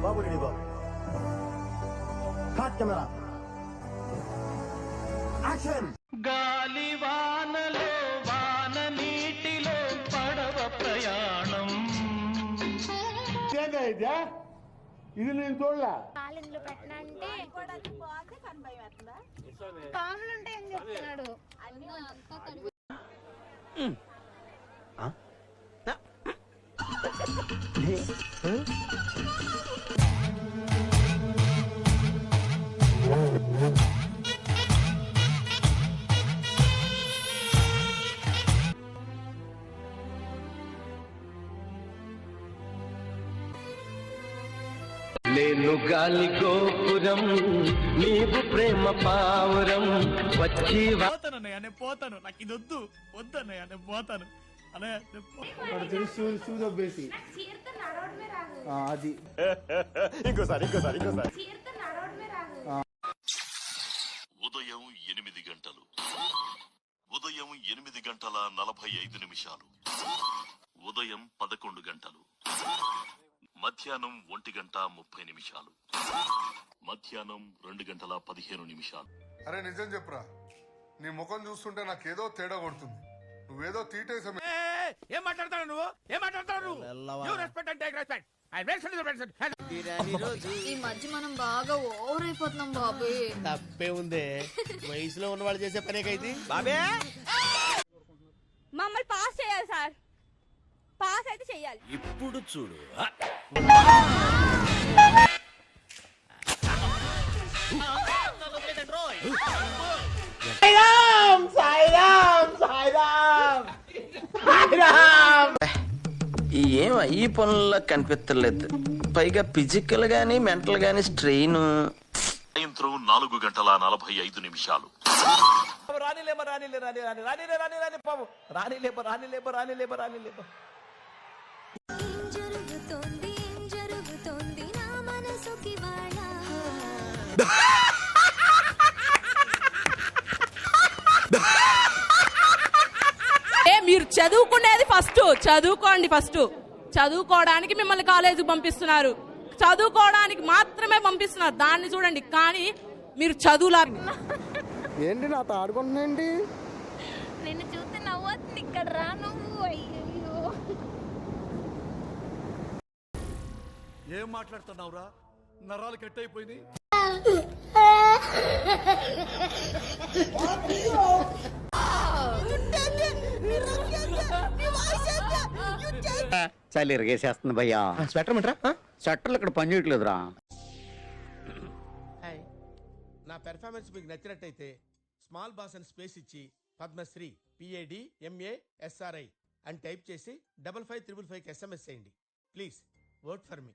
బాబు ready బాబు cot camera action. గాలి వానలో వాన నీటిలో పడవ ప్రయాణం. ఇది నేను చూడలే. కాలింట్లో పెట్టనంటే పాములు ఉంటాయని చెప్తున్నాడు. నేను గాలి గోపురం నీవు ప్రేమ పావురం వచ్చి పోతానన్నయ్య నేను పోతాను. నాకు ఇది వద్దు వద్దన్నయ్య నేను పోతాను అన్నయ్య. చూసి అది ఇంకోసారి ఉదయం 8 గంటలు, ఉదయం 8:45, ఉదయం 11 గంటలు, మధ్యాహ్నం 1:30, మధ్యాహ్నం 2:15. అరే నిజం చెప్పురా, నీ ముఖం చూస్తుంటే నాకేదో తేడా కొడుతుంది. నువ్వేదో తీటేసా. ఏం మాట్లాడతావు నువ్వు? ఏం మాట్లాడతావు నువ్వు? You respect and take respect. I respect the respect. ఈ మధ్య మనం బాగా ఓవర్ అయిపోతున్నాం బాబు. తప్పే ఉందే, వయసులో ఉన్న వాళ్ళు చేసే పనేకైతే. బాబే మమ్మల్ని పాస్ చేయాలి సార్, పాస్ అయితే చెయ్యాలి. ఇప్పుడు చూడు ఏం ఈ పనుల్లో కనిపించలేదు. పైగా ఫిజికల్ గానీ మెంటల్ గానీ స్ట్రెయిన్. సాయంత్రం 4:45. మీరు చదువుకునేది ఫస్ట్, చదువుకోండి ఫస్ట్. చదువుకోవడానికి మిమ్మల్ని కాలేజీకి పంపిస్తున్నారు, చదువుకోవడానికి మాత్రమే పంపిస్తున్నారు, దాన్ని చూడండి. కానీ మీరు చదువులా ఏంటి నాతో ఆడుకుంటున్నాండి? నిన్ను చూస్తే నవ్వుతుంది. ఇక్కడ రా నువ్వు. అయ్యో ఏం మాట్లాడుతున్నావురా? నరాలు కట్ అయిపోయింది. చలి ఇరగేసేస్తుంది భయ్యా. స్వెటర్ మంటరా? స్వెటర్లు ఇక్కడ పని చేయట్లేదురా. నా పెర్ఫార్మెన్స్ మీకు నచ్చినట్టయితే స్మాల్ బాస్ అని స్పేస్ ఇచ్చి పద్మశ్రీ PADMASRI అని టైప్ చేసి 5555 SMS చేయండి. Please vote for me.